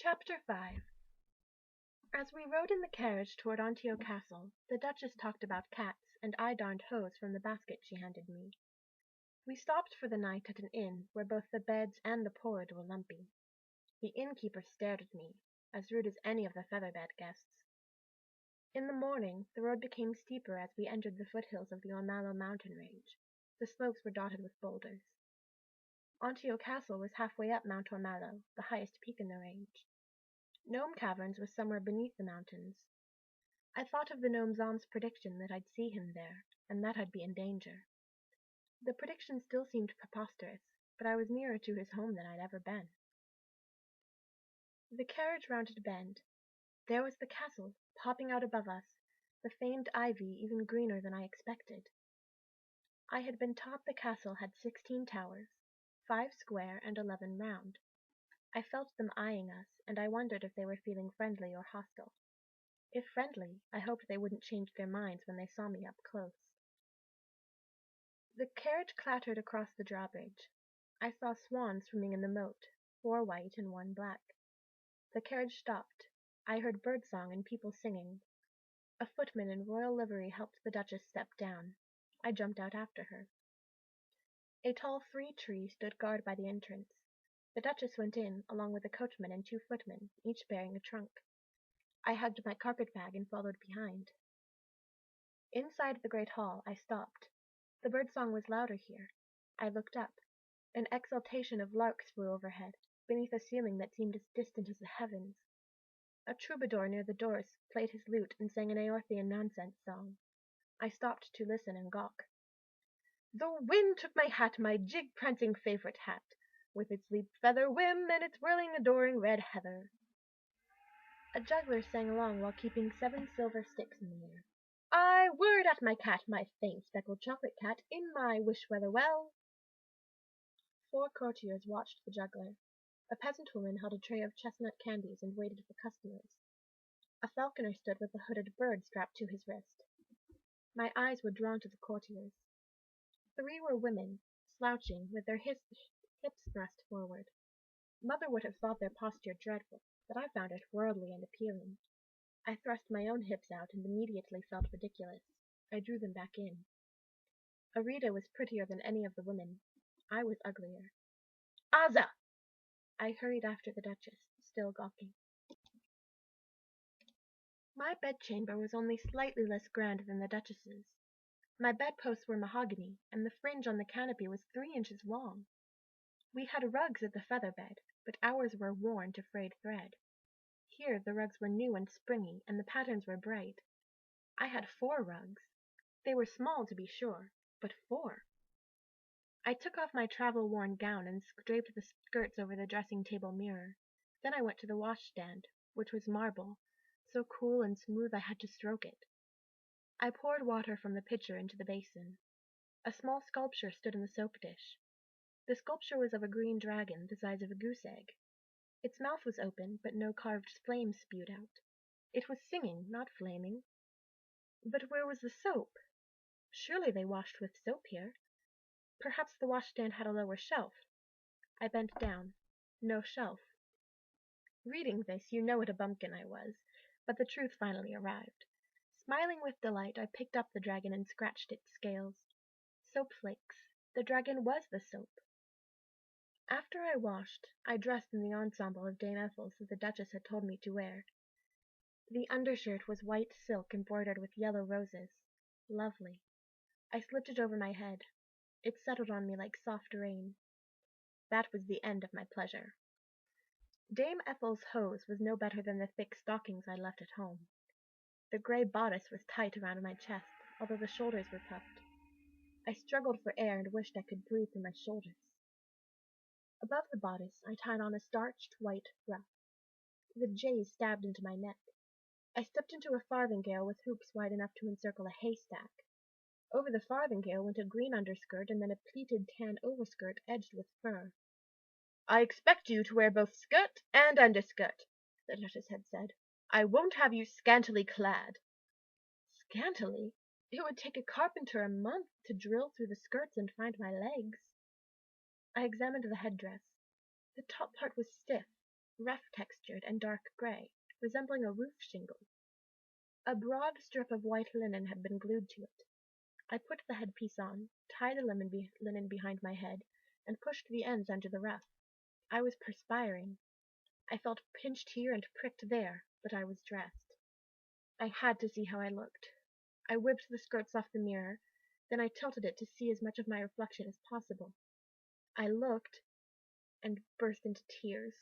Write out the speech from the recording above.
Chapter 5. As we rode in the carriage toward Antio Castle, the Duchess talked about cats, and I darned hose from the basket she handed me. We stopped for the night at an inn where both the beds and the porridge were lumpy. The innkeeper stared at me, as rude as any of the feather-bed guests. In the morning, the road became steeper as we entered the foothills of the Ormallo mountain range. The slopes were dotted with boulders. Antio Castle was halfway up Mount Ormallo, the highest peak in the range. Gnome Caverns was somewhere beneath the mountains. I thought of the gnome Zom's prediction that I'd see him there, and that I'd be in danger. The prediction still seemed preposterous, but I was nearer to his home than I'd ever been. The carriage rounded a bend. There was the castle, popping out above us, the famed ivy even greener than I expected. I had been taught the castle had 16 towers, 5 square and 11 round. I felt them eyeing us, and I wondered if they were feeling friendly or hostile. If friendly, I hoped they wouldn't change their minds when they saw me up close. The carriage clattered across the drawbridge. I saw swans swimming in the moat, 4 white and 1 black. The carriage stopped. I heard birdsong and people singing. A footman in royal livery helped the Duchess step down. I jumped out after her. A tall 3-tree stood guard by the entrance. The Duchess went in, along with a coachman and 2 footmen, each bearing a trunk. I hugged my carpet-bag and followed behind. Inside the great hall, I stopped. The birdsong was louder here. I looked up. An exultation of larks flew overhead, beneath a ceiling that seemed as distant as the heavens. A troubadour near the doors played his lute and sang an Aorthean nonsense song. I stopped to listen and gawk. The wind took my hat, my jig-prancing favourite hat, with its leap feather whim and its whirling adoring red heather. A juggler sang along while keeping 7 silver sticks in the air. I whirred at my cat, my faint speckled chocolate cat, in my wish-weather-well. 4 courtiers watched the juggler. A peasant woman held a tray of chestnut candies and waited for customers. A falconer stood with a hooded bird strapped to his wrist. My eyes were drawn to the courtiers. 3 were women, slouching, with their hips thrust forward. Mother would have thought their posture dreadful, but I found it worldly and appealing. I thrust my own hips out and immediately felt ridiculous. I drew them back in. Arita was prettier than any of the women. I was uglier. Aza! I hurried after the Duchess, still gawking. My bedchamber was only slightly less grand than the Duchess's. My bedposts were mahogany, and the fringe on the canopy was 3 inches long. We had rugs at the feather bed, but ours were worn to frayed thread. Here the rugs were new and springy, and the patterns were bright. I had 4 rugs. They were small, to be sure, but 4. I took off my travel-worn gown and draped the skirts over the dressing-table mirror. Then I went to the washstand, which was marble, so cool and smooth I had to stroke it. I poured water from the pitcher into the basin. A small sculpture stood in the soap dish. The sculpture was of a green dragon the size of a goose egg. Its mouth was open, but no carved flame spewed out. It was singing, not flaming. But where was the soap? Surely they washed with soap here. Perhaps the washstand had a lower shelf. I bent down. No shelf. Reading this, you know what a bumpkin I was, but the truth finally arrived. Smiling with delight, I picked up the dragon and scratched its scales. Soap flakes. The dragon was the soap. After I washed, I dressed in the ensemble of Dame Ethel's that the Duchess had told me to wear. The undershirt was white silk embroidered with yellow roses. Lovely. I slipped it over my head. It settled on me like soft rain. That was the end of my pleasure. Dame Ethel's hose was no better than the thick stockings I left at home. The grey bodice was tight around my chest, although the shoulders were puffed. I struggled for air and wished I could breathe through my shoulders. Above the bodice I tied on a starched white ruff. The jays stabbed into my neck. I stepped into a farthingale with hoops wide enough to encircle a haystack. Over the farthingale went a green underskirt and then a pleated tan overskirt edged with fur. I expect you to wear both skirt and underskirt, the Duchess had said. I won't have you scantily clad. Scantily? It would take a carpenter a month to drill through the skirts and find my legs. I examined the headdress. The top part was stiff. rough textured and dark gray, resembling a roof shingle. A broad strip of white linen had been glued to it. I put the headpiece on, tied the linen behind my head, and pushed the ends under the ruff. I was perspiring. I felt pinched here and pricked there, but I was dressed. I had to see how I looked. I whipped the skirts off the mirror, then I tilted it to see as much of my reflection as possible. I looked and burst into tears.